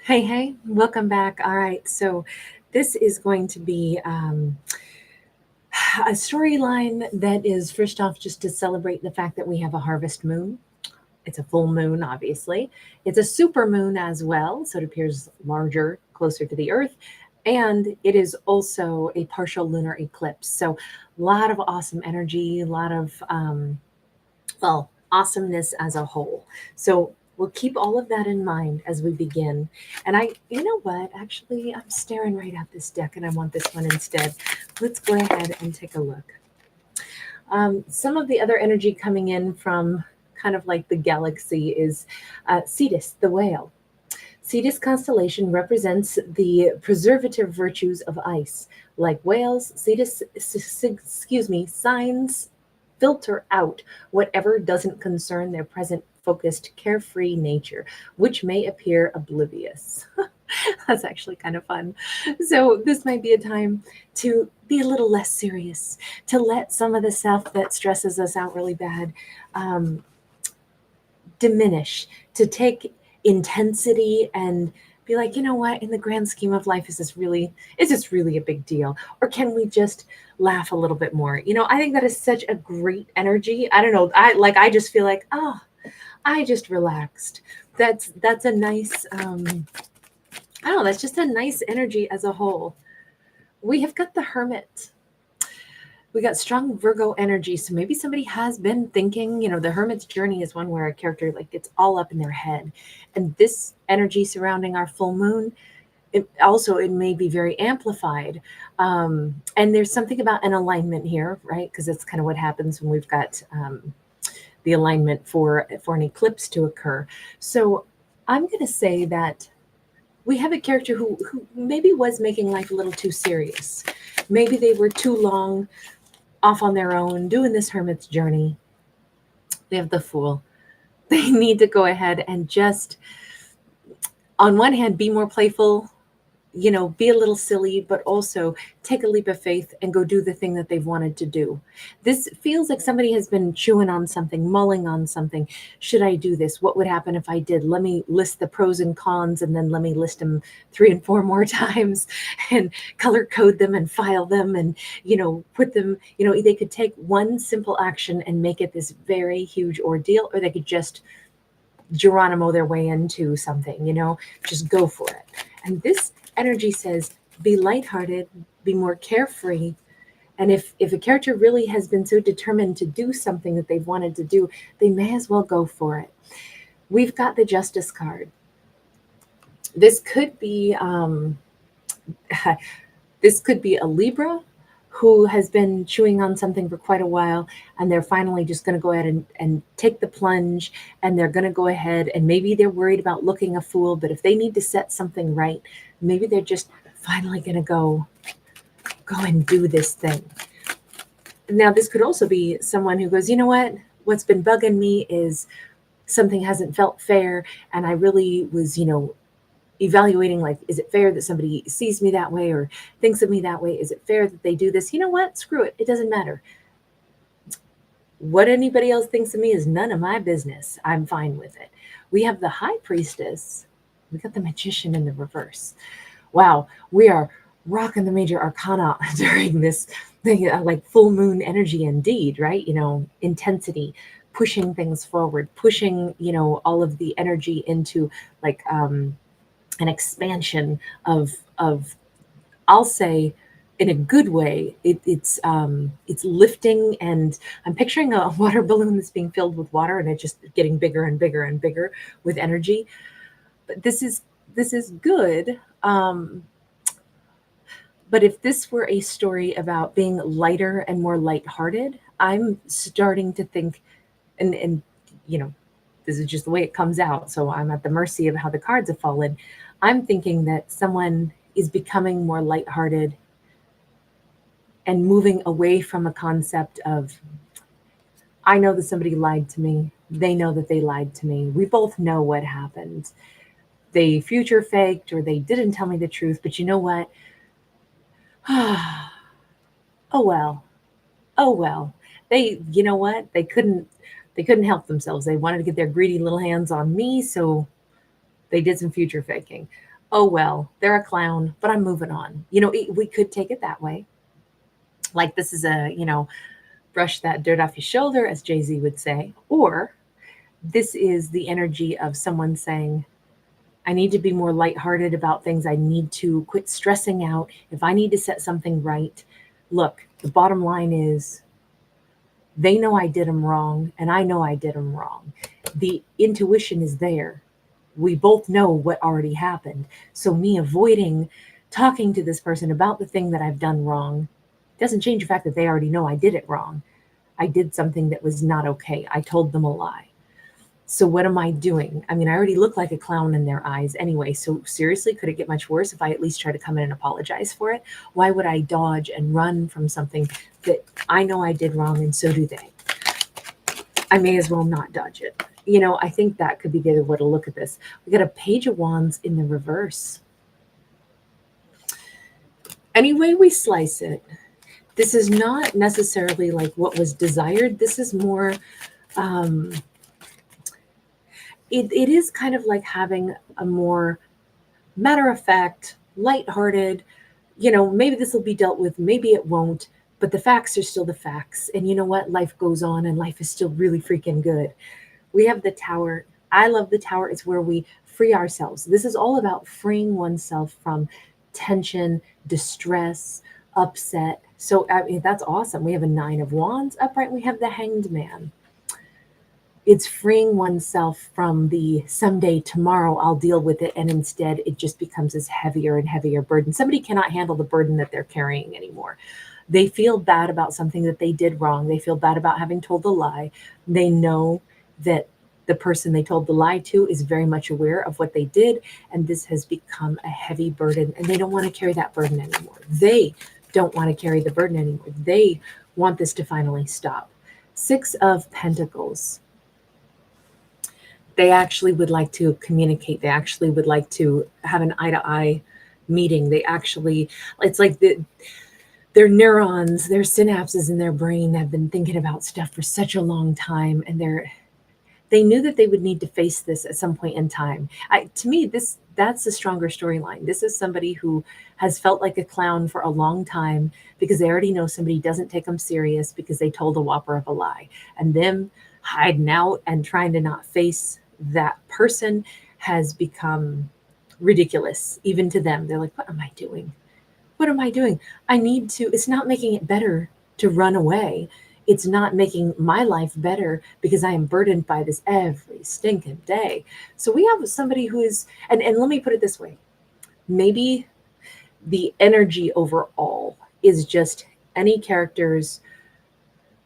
Hey, welcome back. All right, so this is going to be a storyline that is first off just to celebrate the fact that we have a harvest moon. It's a full moon, obviously. It's a super moon as well, so it appears larger, closer to the Earth. And it is also a partial lunar eclipse. So, a lot of awesome energy, a lot of awesomeness as a whole. So we'll keep all of that in mind as we begin. And you know what? Actually, I'm staring right at this deck and I want this one instead. Let's go ahead and take a look. Some of the other energy coming in from kind of like the galaxy is Cetus, the whale. Cetus constellation represents the preservative virtues of ice. Like whales, signs filter out whatever doesn't concern their present focused, carefree nature, which may appear oblivious. That's actually kind of fun. So, this might be a time to be a little less serious, to let some of the stuff that stresses us out really bad um, diminish, to take intensity and be like, you know what, in the grand scheme of life, is this really a big deal? Or can we just laugh a little bit more? I think that is such a great energy. I don't know. I just feel like, oh, I just relaxed. That's a nice I don't know, that's just a nice energy as a whole. We have got the hermit. We got strong Virgo energy. So maybe somebody has been thinking, the hermit's journey is one where a character like gets all up in their head. And this energy surrounding our full moon, it may be very amplified. And there's something about an alignment here, right? Because that's kind of what happens when we've got the alignment for an eclipse to occur. So I'm going to say that we have a character who maybe was making life a little too serious. Maybe they were too long off on their own doing this hermit's journey. They have the fool. They need to go ahead and just, on one hand, be more playful, be a little silly, but also take a leap of faith and go do the thing that they've wanted to do. This feels like somebody has been chewing on something, mulling on something. Should I do this? What would happen if I did? Let me list the pros and cons, and then let me list them 3 and 4 more times and color code them and file them and, put them, they could take one simple action and make it this very huge ordeal, or they could just Geronimo their way into something, just go for it. And this energy says, be lighthearted, be more carefree. And if a character really has been so determined to do something that they've wanted to do, they may as well go for it. We've got the Justice card. This could be this could be a Libra who has been chewing on something for quite a while, and they're finally just going to go ahead and take the plunge, and they're going to go ahead, and maybe they're worried about looking a fool, but if they need to set something right, maybe they're just finally going to go and do this thing. Now, this could also be someone who goes, you know what's been bugging me is something hasn't felt fair, and I really was, evaluating, like, is it fair that somebody sees me that way or thinks of me that way? Is it fair that they do this? You know what? Screw it. It doesn't matter. What anybody else thinks of me is none of my business. I'm fine with it. We have the High Priestess. We got the Magician in the reverse. Wow, we are rocking the major arcana during this thing, like full moon energy indeed, right? Intensity, pushing things forward, pushing, all of the energy into like an expansion of I'll say in a good way. It's lifting, and I'm picturing a water balloon that's being filled with water, and it just getting bigger and bigger and bigger with energy. But this is good. But if this were a story about being lighter and more lighthearted, I'm starting to think, and this is just the way it comes out. So I'm at the mercy of how the cards have fallen. I'm thinking that someone is becoming more lighthearted and moving away from a concept of, I know that somebody lied to me. They know that they lied to me. We both know what happened. They future faked, or they didn't tell me the truth. But you know what? Oh well. Oh well. You know what? They couldn't help themselves. They wanted to get their greedy little hands on me, so they did some future faking. oh, well, they're a clown, but I'm moving on. We could take it that way. Like this is brush that dirt off your shoulder, as Jay-Z would say. Or this is the energy of someone saying, I need to be more lighthearted about things. I need to quit stressing out. If I need to set something right, look, the bottom line is they know I did them wrong, and I know I did them wrong. The intuition is there. We both know what already happened. So me avoiding talking to this person about the thing that I've done wrong doesn't change the fact that they already know I did it wrong. I did something that was not okay. I told them a lie. So what am I doing? I mean, I already look like a clown in their eyes anyway. So seriously, could it get much worse if I at least try to come in and apologize for it? Why would I dodge and run from something that I know I did wrong and so do they? I may as well not dodge it. I think that could be the other way to look at this. We got a Page of Wands in the reverse. Any way we slice it, this is not necessarily like what was desired. This is more, it is kind of like having a more matter of fact, lighthearted, maybe this will be dealt with, maybe it won't, but the facts are still the facts. And you know what? Life goes on and life is still really freaking good. We have the Tower. I love the Tower. It's where we free ourselves. This is all about freeing oneself from tension, distress, upset. So I mean, that's awesome. We have a Nine of Wands upright. We have the Hanged Man. It's freeing oneself from the someday, tomorrow, I'll deal with it. And instead, it just becomes this heavier and heavier burden. Somebody cannot handle the burden that they're carrying anymore. They feel bad about something that they did wrong. They feel bad about having told a lie. They know that the person they told the lie to is very much aware of what they did. And this has become a heavy burden. And they don't want to carry that burden anymore. They don't want to carry the burden anymore. They want this to finally stop. Six of Pentacles. They actually would like to communicate. They actually would like to have an eye-to-eye meeting. It's like their neurons, their synapses in their brain have been thinking about stuff for such a long time, and they knew that they would need to face this at some point in time. To me, that's a stronger storyline. This is somebody who has felt like a clown for a long time because they already know somebody doesn't take them serious because they told a whopper of a lie. And them hiding out and trying to not face that person has become ridiculous, even to them. They're like, what am I doing? What am I doing? It's not making it better to run away. It's not making my life better because I am burdened by this every stinking day. So we have somebody who is, and let me put it this way. Maybe the energy overall is just any characters,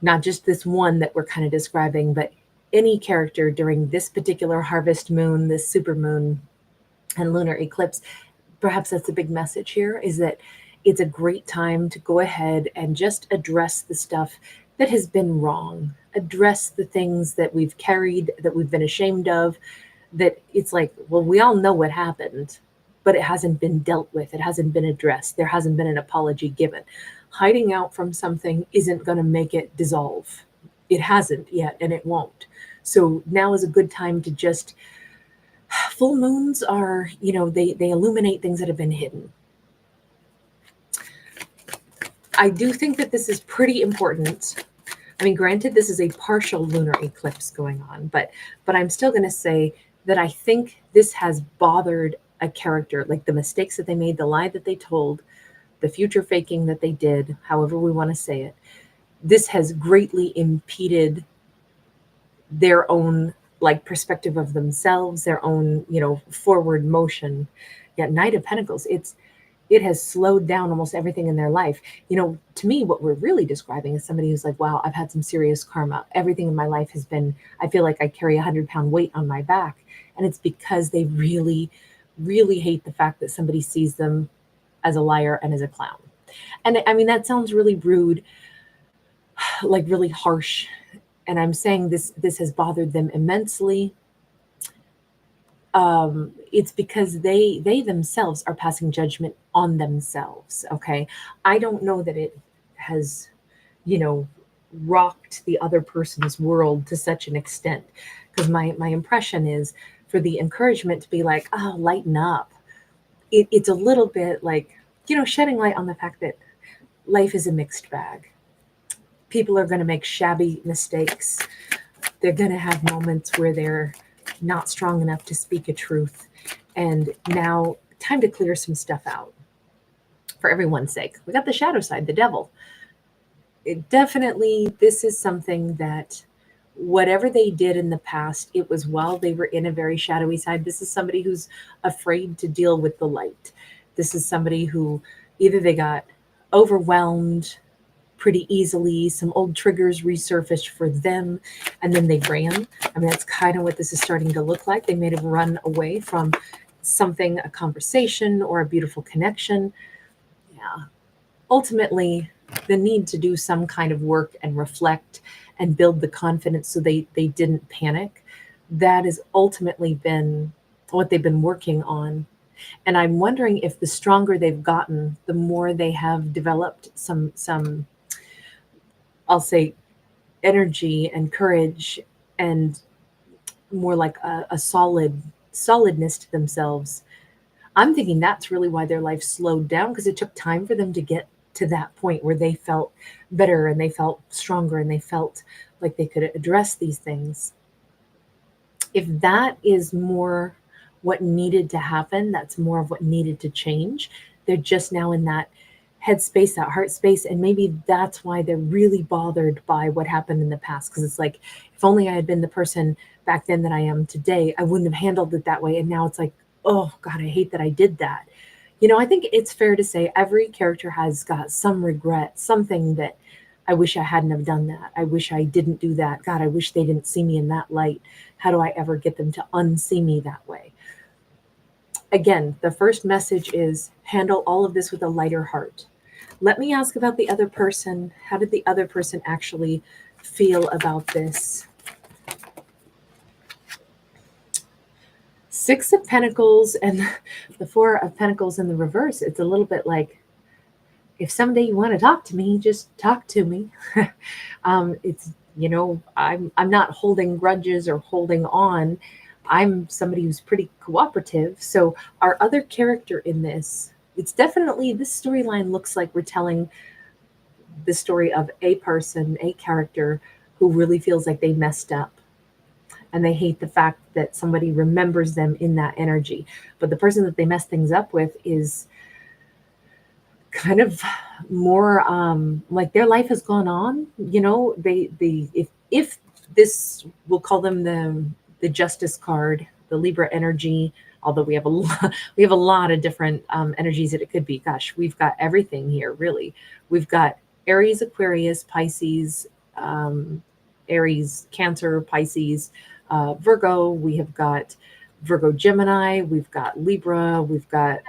not just this one that we're kind of describing, but any character during this particular harvest moon, this supermoon and lunar eclipse. Perhaps that's a big message here, is that it's a great time to go ahead and just address the stuff that has been wrong, address the things that we've carried, that we've been ashamed of, that it's like, well, we all know what happened, but it hasn't been dealt with. It hasn't been addressed. There hasn't been an apology given. Hiding out from something isn't going to make it dissolve. It hasn't yet, and it won't. So now is a good time to just, full moons are, they illuminate things that have been hidden. I do think that this is pretty important. I mean, granted, this is a partial lunar eclipse going on, but I'm still going to say that I think this has bothered a character, like the mistakes that they made, the lie that they told, the future faking that they did, however we want to say it. This has greatly impeded their own perspective of themselves, their own, forward motion. Yet Knight of Pentacles, it has slowed down almost everything in their life. To me, what we're really describing is somebody who's like, wow, I've had some serious karma. Everything in my life has been, I feel like I carry 100-pound weight on my back. And it's because they really, really hate the fact that somebody sees them as a liar and as a clown. And I mean, that sounds really rude, like really harsh. And I'm saying this has bothered them immensely. It's because they themselves are passing judgment on themselves. Okay. I don't know that it has, rocked the other person's world to such an extent. Because my impression is for the encouragement to be like, oh, lighten up. it's a little bit like, shedding light on the fact that life is a mixed bag. People are going to make shabby mistakes. They're going to have moments where they're not strong enough to speak a truth. And now, time to clear some stuff out for everyone's sake. We got the shadow side, the devil. It definitely, this is something that whatever they did in the past, it was while they were in a very shadowy side. This is somebody who's afraid to deal with the light. This is somebody who either they got overwhelmed pretty easily, some old triggers resurfaced for them, and then they ran. I mean, that's kind of what this is starting to look like. They may have run away from something, a conversation or a beautiful connection. Yeah. Ultimately, the need to do some kind of work and reflect and build the confidence so they didn't panic. That has ultimately been what they've been working on. And I'm wondering if the stronger they've gotten, the more they have developed some I'll say energy and courage and more like a solidness to themselves. I'm thinking that's really why their life slowed down, because it took time for them to get to that point where they felt better and they felt stronger and they felt like they could address these things. If that is more what needed to happen, that's more of what needed to change. They're just now in that head space, that heart space, and maybe that's why they're really bothered by what happened in the past. Because it's like, if only I had been the person back then that I am today, I wouldn't have handled it that way. And now it's like, oh God, I hate that I did that. I think it's fair to say every character has got some regret, something that I wish I hadn't have done that. I wish I didn't do that. God, I wish they didn't see me in that light. How do I ever get them to unsee me that way? Again, the first message is handle all of this with a lighter heart. Let me ask about the other person. How did the other person actually feel about this? Six of Pentacles and the Four of Pentacles in the reverse. It's a little bit like, if someday you want to talk to me, just talk to me. It's, I'm not holding grudges or holding on. I'm somebody who's pretty cooperative. So our other character in this, it's definitely, this storyline looks like we're telling the story of a person, a character who really feels like they messed up. And they hate the fact that somebody remembers them in that energy. But the person that they mess things up with is kind of more like their life has gone on. If this, we'll call them the Justice card, the Libra energy. Although we have a lot of different energies that it could be. Gosh, we've got everything here. Really, we've got Aries, Aquarius, Pisces, Aries, Cancer, Pisces, Virgo. We have got Virgo, Gemini. We've got Libra. We've got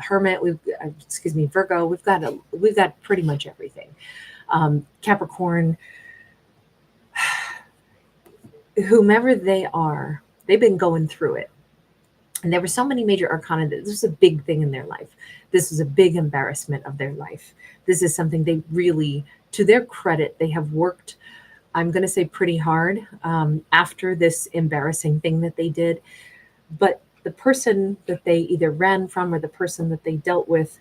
Hermit. Virgo. We've got pretty much everything. Capricorn. Whomever they are, they've been going through it. And there were so many major arcana that this was a big thing in their life. This was a big embarrassment of their life. This is something they really, to their credit, they have worked, I'm going to say pretty hard after this embarrassing thing that they did. But the person that they either ran from or the person that they dealt with,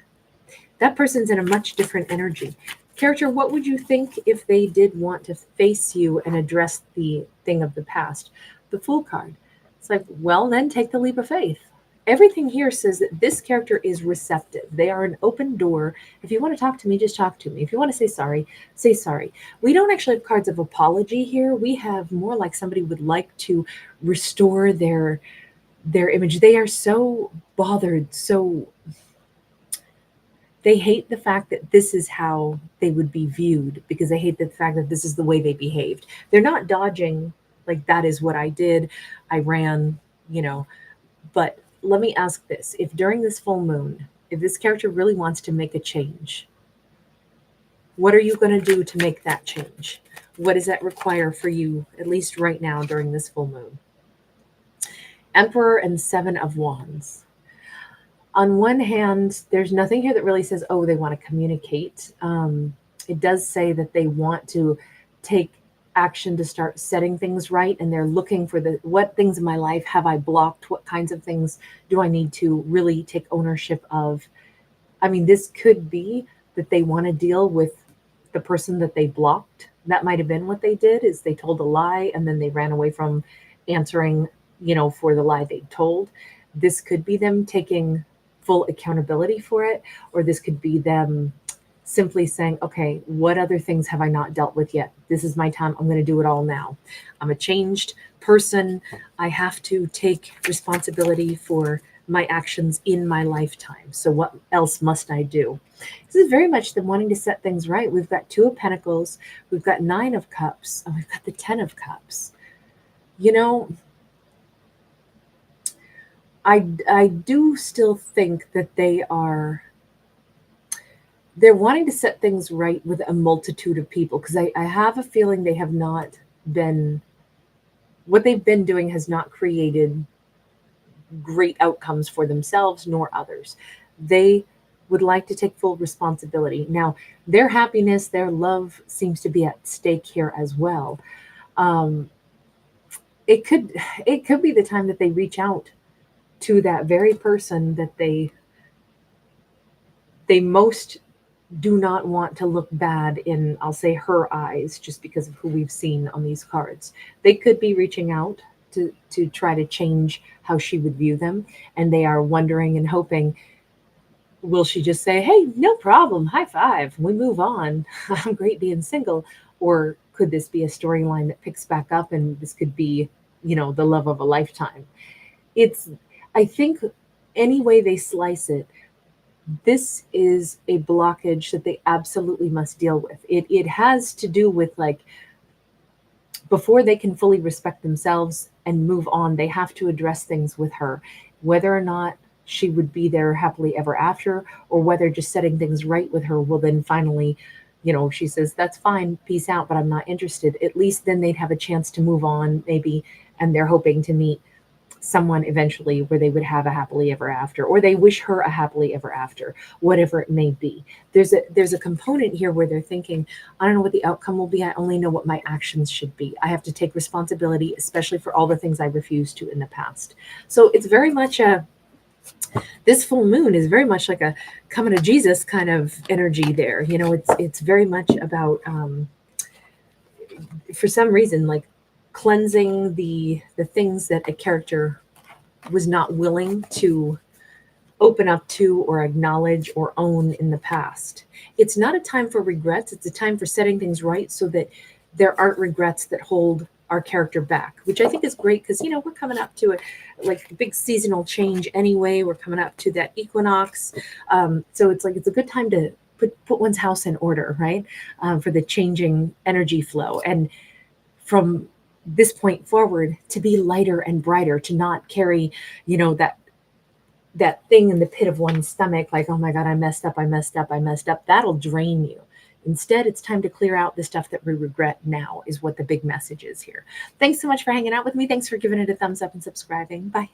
that person's in a much different energy. Character, what would you think if they did want to face you and address the thing of the past? The Fool card. It's like, well, then take the leap of faith. Everything here says that this character is receptive. They are an open door. If you want to talk to me, just talk to me. If you want to say sorry, say sorry. We don't actually have cards of apology here. We have more like somebody would like to restore their image. They are so bothered, so they hate the fact that this is how they would be viewed, because they hate the fact that this is the way they behaved. They're not dodging like, that is what I did. I ran, But let me ask this. If during this full moon, if this character really wants to make a change, what are you going to do to make that change? What does that require for you, at least right now during this full moon? Emperor and Seven of Wands. On one hand, there's nothing here that really says, they want to communicate. It does say that they want to take action to start setting things right, and they're looking for what things in my life have I blocked, what kinds of things do I need to really take ownership of. I mean, this could be that they want to deal with the person that they blocked. That might have been what they did, is they told a lie and then they ran away from answering, for the lie they told. This could be them taking full accountability for it, or this could be them simply saying, okay, what other things have I not dealt with yet? This is my time. I'm going to do it all now. I'm a changed person. I have to take responsibility for my actions in my lifetime. So what else must I do? This is very much them wanting to set things right. We've got 2 of Pentacles, we've got 9 of Cups, and we've got the 10 of Cups. I do still think that they're wanting to set things right with a multitude of people, because I have a feeling they have not been, what they've been doing has not created great outcomes for themselves nor others. They would like to take full responsibility. Now, their happiness, their love seems to be at stake here as well. It could be the time that they reach out to that very person that they most do not want to look bad in, I'll say, her eyes, just because of who we've seen on these cards. They could be reaching out to try to change how she would view them, and they are wondering and hoping, will she just say, hey, no problem, high five, we move on, I'm great being single? Or could this be a storyline that picks back up, and this could be, the love of a lifetime? I think any way they slice it, this is a blockage that they absolutely must deal with. It has to do with, like, before they can fully respect themselves and move on, they have to address things with her, whether or not she would be there happily ever after, or whether just setting things right with her will then finally, she says, that's fine, peace out, but I'm not interested. At least then they'd have a chance to move on, maybe, and they're hoping to meet someone eventually where they would have a happily ever after, or they wish her a happily ever after, whatever it may be. There's a component here where they're thinking, I don't know what the outcome will be, I only know what my actions should be. I have to take responsibility, especially for all the things I refused to in the past. So it's very much this full moon is very much like a coming to Jesus kind of energy there. It's very much about, for some reason, like, cleansing the things that a character was not willing to open up to or acknowledge or own in the past. It's not a time for regrets. It's a time for setting things right so that there aren't regrets that hold our character back, which I think is great, because, we're coming up to a big seasonal change anyway. We're coming up to that equinox. So it's a good time to put one's house in order, right? For the changing energy flow. And from this point forward, to be lighter and brighter, to not carry, that thing in the pit of one's stomach, like, oh my God, I messed up. That'll drain you. Instead, it's time to clear out the stuff that we regret now, is what the big message is here. Thanks so much for hanging out with me. Thanks for giving it a thumbs up and subscribing. Bye.